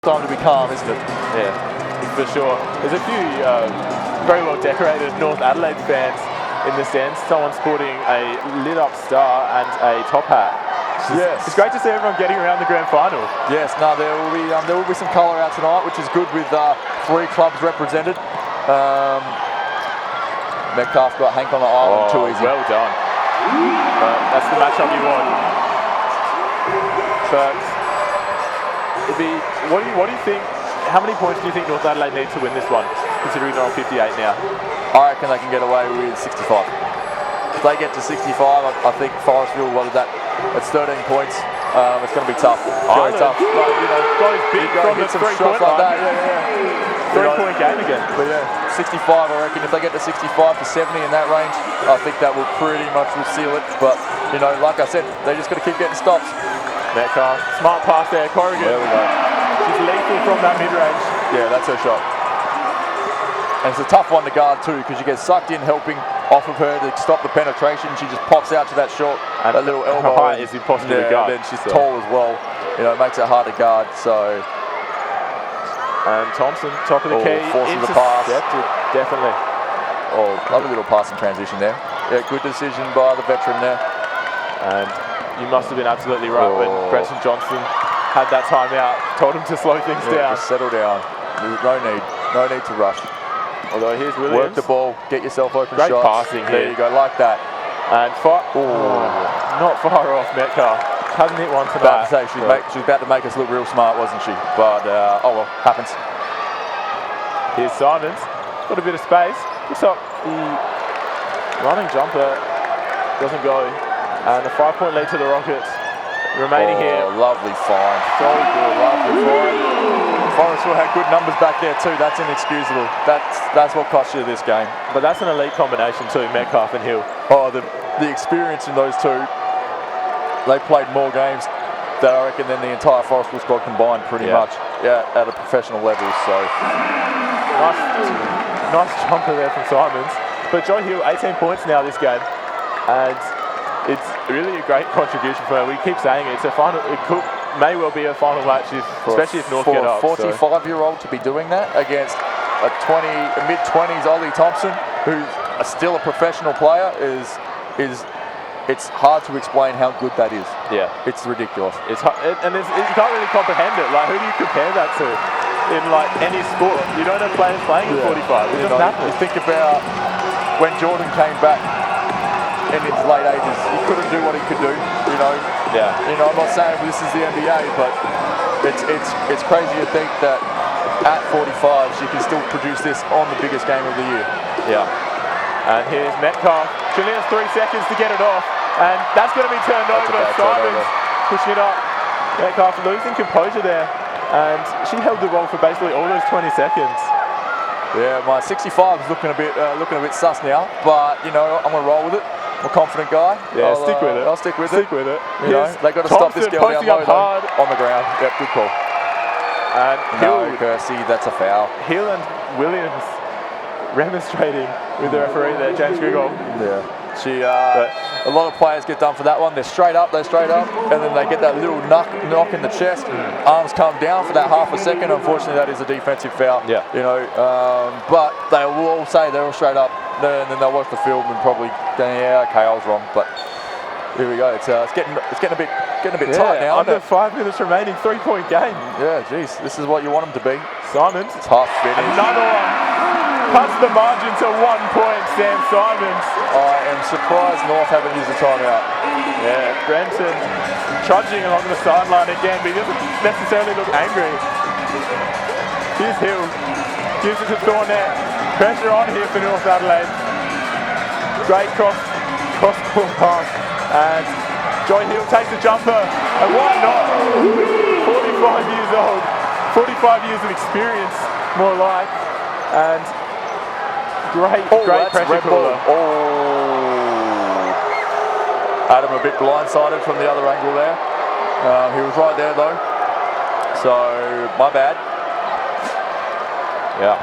Time to be calm, isn't it? Yeah, for sure. There's a few very well decorated North Adelaide fans in the stands. Someone sporting a lit up star and a top hat. Yes. It's great to see everyone getting around the grand final. Yes, no, there will be some colour out tonight, which is good with 3 clubs represented. Metcalf got Hank on the island too easy. Well done. That's the matchup you want. But what do you think? How many points do you think North Adelaide need to win this one, considering they're on 58 now? I reckon they can get away with 65. If they get to 65, I think Forestville, what is that? It's 13 points. It's going to be tough. Very tough. Like, guys big from the 3-point line. Like that. Yeah. 3-point game again. But yeah, 65, I reckon. If they get to 65 to 70 in that range, I think that will pretty much seal it. But, like I said, they just got to keep getting stops. Metcalf, smart pass there, Corrigan. There we go. She's lethal from that mid-range. Yeah, that's her shot. And it's a tough one to guard too, because you get sucked in helping off of her to stop the penetration. She just pops out to that shot, and that little elbow. Her height is impossible to guard. And then she's tall as well. It makes it hard to guard. So. And Thompson, top of the key, forces the pass. Definitely. Lovely little passing transition there. Yeah, good decision by the veteran there. And you must have been absolutely right when Brenton Johnson had that timeout, told him to slow things down. Just settle down. There's no need to rush. Although here's Williams. Work the ball, get yourself open Great shots. passing here. There you go, like that. And not far off Metcalf. Hasn't hit one tonight. She was about to make us look real smart, wasn't she? But, well, happens. Here's Simons. Got a bit of space. Looks up the running jumper. Doesn't go. And a 5-point lead to the Rockets. Remaining here. Lovely find. So good, lovely find. Forestville had good numbers back there too. That's inexcusable. That's what cost you this game. But that's an elite combination too, Metcalf and Hill. The experience in those two. They played more games, that I reckon, than the entire Forestville squad combined, pretty much. Yeah, at a professional level. So nice jumper there from Simons. But Joy Hill, 18 points now this game, and it's really a great contribution for her. We keep saying it. It's a final. May well be a final match, especially if North get up. For a 45-year-old to be doing that against a mid-20s Ollie Thompson, who's still a professional player, it's hard to explain how good that is. Yeah, it's ridiculous. You can't really comprehend it. Like, who do you compare that to in like any sport? You don't have players playing at 45. It doesn't happen. You think about when Jordan came back in his late ages, he couldn't do what he could do. Yeah. I'm not saying this is the NBA, but it's crazy to think that at 45 she can still produce this on the biggest game of the year. Yeah. And here's Metcalf. She only has 3 seconds to get it off, and that's going to be turned over. Simons pushing it up. Metcalf losing composure there, and she held the ball for basically all those 20 seconds. Yeah, my 65 is looking a bit sus now, but I'm going to roll with it. I'm a confident guy. Yeah, stick with it. I'll stick with it. They got to stop this girl down low hard on the ground. Yep, good call. And no, Kersey, that's a foul. Hill and Williams remonstrating with the referee there, James Grigol. Yeah. A lot of players get done for that one. They're straight up, and then they get that little knock in the chest. Arms come down for that half a second. Unfortunately, that is a defensive foul. Yeah. But they will all say they're all straight up, and then they'll watch the film and probably go, yeah, okay, I was wrong. But here we go. It's getting a bit tight now. Under 5 minutes remaining, 3-point game. Yeah, geez, this is what you want them to be. Simons, tough finish. Another one. Cuts the margin to 1 point, Sam Simons. I am surprised North haven't used the timeout. Yeah, Brenton trudging along the sideline again, but he doesn't necessarily look angry. Here's Hill, gives it to Thornett. Pressure on here for North Adelaide. Great cross-court pass, and Joy Hill takes the jumper, and why not? 45 years old, 45 years of experience, more like, and great pressure cooler. Adam a bit blindsided from the other angle there. He was right there though, so my bad. Yeah.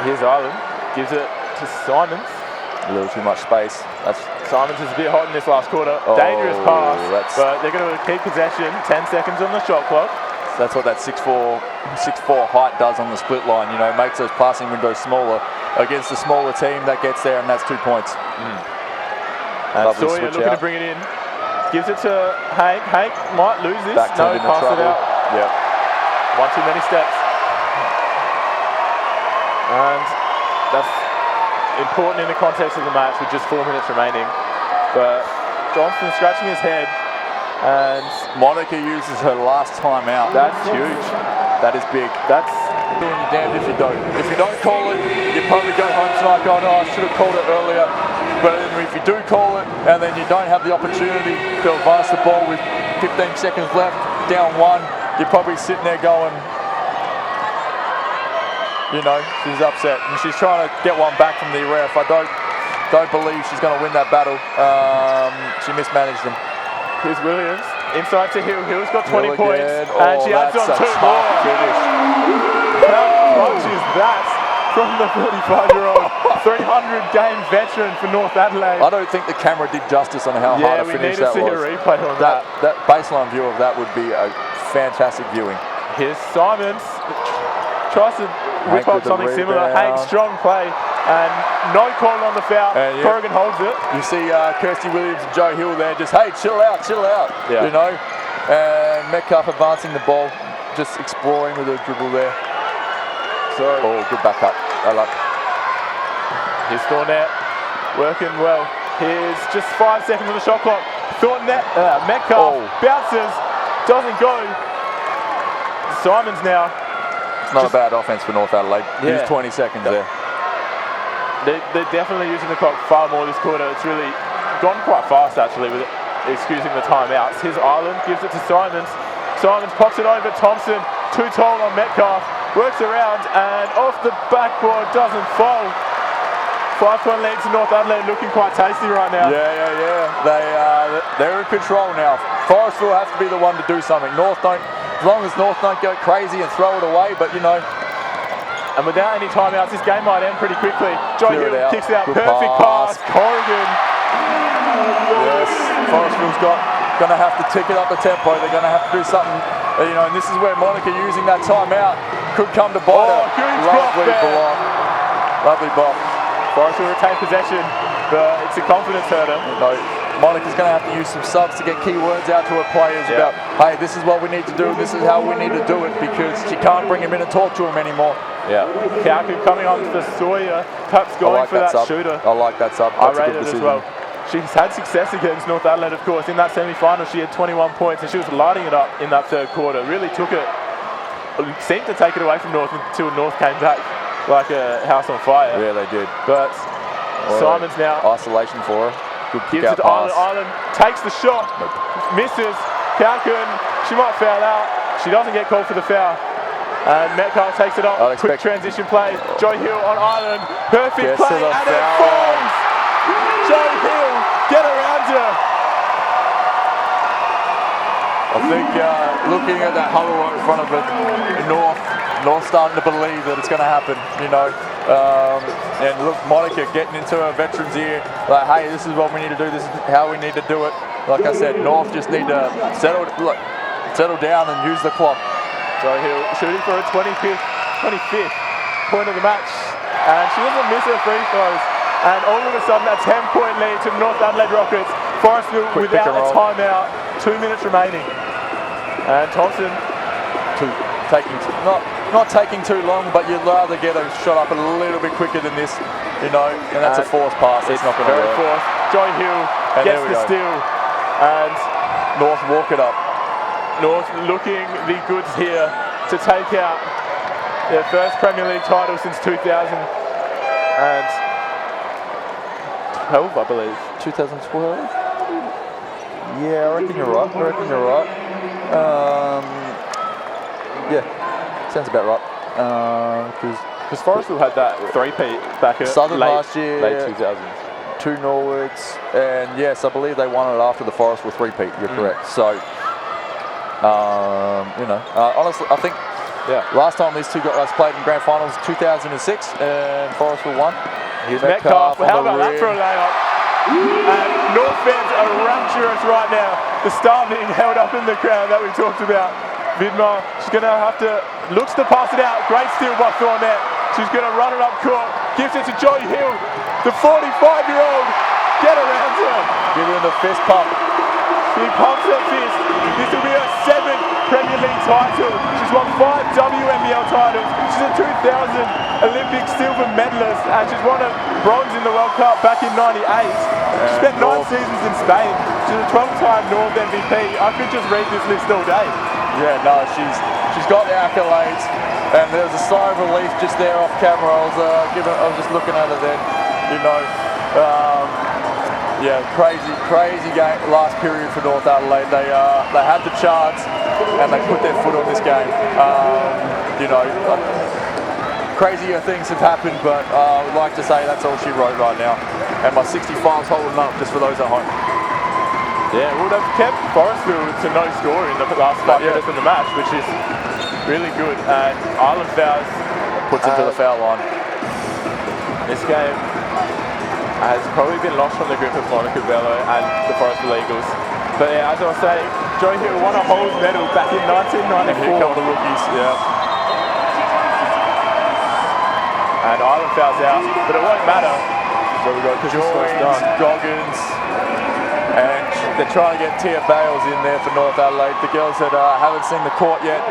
Here's Ireland, gives it to Simons. A little too much space. That's Simons is a bit hot in this last quarter. Dangerous pass, but they're going to keep possession. 10 seconds on the shot clock. That's what that 6'4" height does on the split line. You know, makes those passing windows smaller against the smaller team. That gets there, and that's 2 points. And Sawyer looking to bring it in. Gives it to Hank. Hank might lose this. No, pass it out. Yep. One too many steps. And that's important in the context of the match with just 4 minutes remaining. But Johnson scratching his head. And Monica uses her last time out. That's huge. That is big. That's doing you damned if you don't. If you don't call it, you probably go home tonight going, oh, I should have called it earlier. But if you do call it and then you don't have the opportunity to advance the ball with 15 seconds left, down 1, you're probably sitting there going, you know, she's upset and she's trying to get one back from the ref. I don't believe she's going to win that battle. She mismanaged them. Here's Williams, inside to Hill. Hill's got 20 Hill points, and she adds on 2 more. How clutch is that from the 45-year-old 300-game veteran for North Adelaide? I don't think the camera did justice on how hard a finish that was. Yeah, we need to see a replay on that. That baseline view of that would be a fantastic viewing. Here's Simons, tries to whip up something similar. Hank, strong play. And no call on the foul. Corrigan holds it. You see Kirsty Williams and Joe Hill there just, hey, chill out. Yeah. You know. And Metcalf advancing the ball, just exploring with her dribble there. So, good backup. I like it. Here's Thornett, working well. Here's just 5 seconds on the shot clock. Metcalf bounces, doesn't go. Simons now. It's not a bad offense for North Adelaide. Use 20 seconds there. They're definitely using the clock far more this quarter. It's really gone quite fast, actually, with it, excusing the timeouts. Here's Ireland, gives it to Simons. Simons pops it over. Thompson, too tall on Metcalf. Works around and off the backboard, doesn't fall. 5-point lead to North Adelaide, looking quite tasty right now. Yeah. They're in control now. Forestville has to be the one to do something. As long as North don't go crazy and throw it away, but you know. And without any timeouts, this game might end pretty quickly. Joe Hill kicks it out. Good Perfect pass. Corrigan. Yes, Forestville's going to have to tick it up the tempo. They're going to have to do something. You know, and this is where Monica using that timeout could come to bite her. Lovely block. Lovely block. Forestville retain possession, but it's a confidence hurter. No, Monica's going to have to use some subs to get key words out to her players about, hey, this is what we need to do, this is how we need to do it, because she can't bring him in and talk to him anymore. Yeah. Kauku coming on for Sawyer, perhaps going for that shooter. I like that sub. I rate it as well. She's had success against North Adelaide, of course. In that semi-final, she had 21 points, and she was lighting it up in that third quarter. Really took it, seemed to take it away from North until North came back like a house on fire. Yeah, they did. But Simons now. Isolation for her. Good gives it to Ireland. Ireland takes the shot, misses. Kauken, she might foul out. She doesn't get called for the foul. And Metcalf takes it off. Quick transition play. Joe Hill on Ireland. Perfect play, and it falls. Joe Hill, get around her. I think looking at that huddle right in front of it, North starting to believe that it's going to happen, you know. And look, Monica getting into her veterans ear, like, hey, this is what we need to do, this is how we need to do it. Like I said, North just need to settle down and use the clock. Joe Hill shooting for her 25th point of the match, and she doesn't miss her free throws. And all of a sudden, a 10-point lead to the North Adelaide Rockets. Forestville without a timeout, 2 minutes remaining. And Thompson not taking too long, but you'd rather get a shot up a little bit quicker than this, you know. And that's a forced pass. It's not going to work. Forced. Joe Hill gets the steal, and North walk it up. North looking the goods here to take out their first Premier League title since 2012, I believe. 2012? Yeah, I reckon you're right. Yeah, sounds about right. Because Forestville had that three-peat back at Southern last year, late 2000s. 2 Norwoods, and yes, I believe they won it after the Forestville three-peat. You're correct. So, you know, honestly, I think last time these two guys played in grand finals, 2006, and Forestville won. Here's Metcalf. How about that for a layup? And North fans are rapturous right now. The star being held up in the crowd that we talked about. Vidmar, she's going to have to, looks to pass it out. Great steal by Thornett. She's going to run it up court. Gives it to Joy Hill, the 45-year-old. Get around her. Give her the fist pump. She pumps her fist. This will be her 7th Premier League title. She's won 5 WNBL titles. She's a 2000 Olympic silver medalist, and she's won a bronze in the World Cup back in '98. She spent 9 seasons in Spain. She's a 12-time North MVP. I could just read this list all day. Yeah, no, she's got the accolades, and there was a sigh of relief just there off camera. I was just looking at her then, you know. Yeah, crazy game last period for North Adelaide. They had the chance and they put their foot on this game. You know, crazier things have happened, but I would like to say that's all she wrote right now. And my 65's holding up just for those at home. Yeah, well, they've kept Forestville to no score in the last 5 minutes of the match, which is really good. And Island Fowles puts it to the foul line. This game has probably been lost from the grip of Monica Bello and the Forestville Eagles. But yeah, as I was saying, Joy Hill won a Holes medal back in 1994. And here come the rookies, yeah. And Island Fowles out, but it won't matter. So we've got Joyce, Goggins, and they're trying to get Tia Bales in there for North Adelaide. The girls that haven't seen the court yet.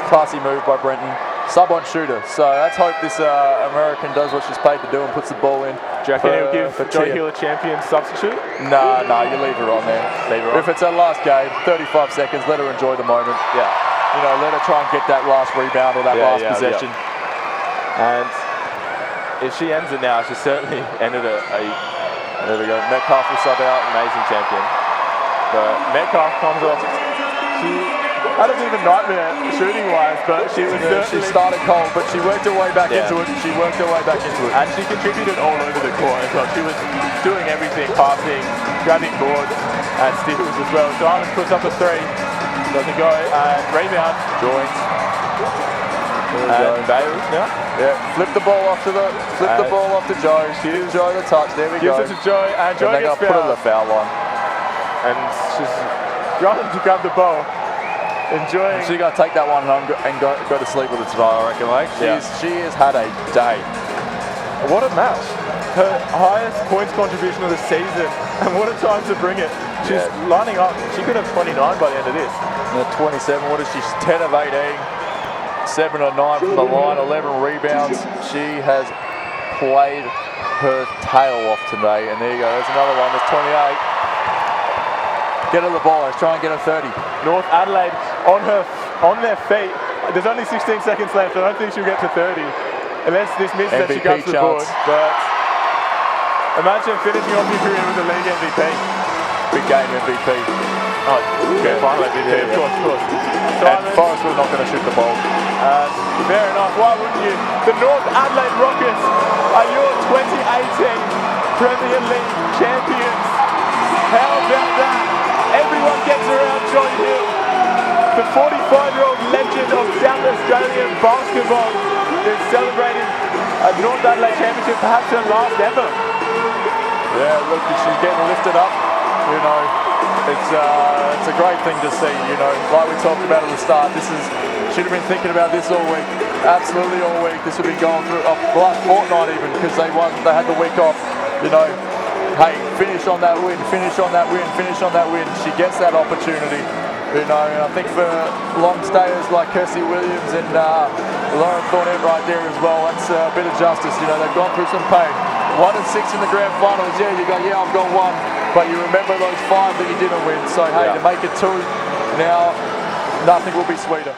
Classy move by Brenton. Sub on shooter. So let's hope this American does what she's paid to do and puts the ball in. Do you reckon he'll give Joy Hill a champion substitute? Nah, you leave her on there. Leave her on. If it's her last game, 35 seconds, let her enjoy the moment. Yeah. You know, let her try and get that last rebound or that last possession. Yeah. And if she ends it now, she certainly ended a there we go. Metcalf will sub out. Amazing champion. But Metcalf comes off. She had a bit of a nightmare shooting-wise, but she was she started cold, but she worked her way back into it. She worked her way back into it. And she contributed all over the court as well. She was doing everything, passing, grabbing boards, and steals as well. So Island puts up a 3. Doesn't go. And rebound. Joins. And Bales now. Yeah, flip the ball off to Joe. She gives Joe the touch. There we go. Gives it to Joe, and Joe gets fouled. Put her the foul line. And she's running to grab the ball. Enjoying. She's going to take that one home and go to sleep with it tonight, I reckon. Like she has had a day. What a match! Her highest points contribution of the season, and what a time to bring it. She's lining up. She could have 29 by the end of this. 27. What is she? 10 of 18. 7 or 9 from the line, 11 rebounds. She has played her tail off today. And there you go, there's another one, there's 28. Get her the ball, let's try and get her 30. North Adelaide on their feet. There's only 16 seconds left. I don't think she'll get to 30. Unless this misses and she grabs the board. But imagine finishing off your career with a league MVP. Big game MVP. Oh, okay, final MVP, of course. And Forestville not going to shoot the ball. Fair enough, why wouldn't you? The North Adelaide Rockets are your 2018 Premier League champions. How about that? Everyone gets around Joy Hill. The 45-year-old legend of South Australian basketball is celebrating a North Adelaide championship, perhaps her last ever. Yeah, look, she's getting lifted up, you know. It's a great thing to see, you know. Like we talked about at the start, she'd have been thinking about this all week. Absolutely all week. This would be going through the last fortnight even, because they had the week off. You know, hey, finish on that win, finish on that win, finish on that win. She gets that opportunity. You know, and I think for long stayers like Kirsty Williams and Lauren Thornett right there as well, that's a bit of justice. You know, they've gone through some pain. 1 and 6 in the grand finals. Yeah, you go, I've got 1, but you remember those 5 that you didn't win. So hey, to make it 2 now, nothing will be sweeter.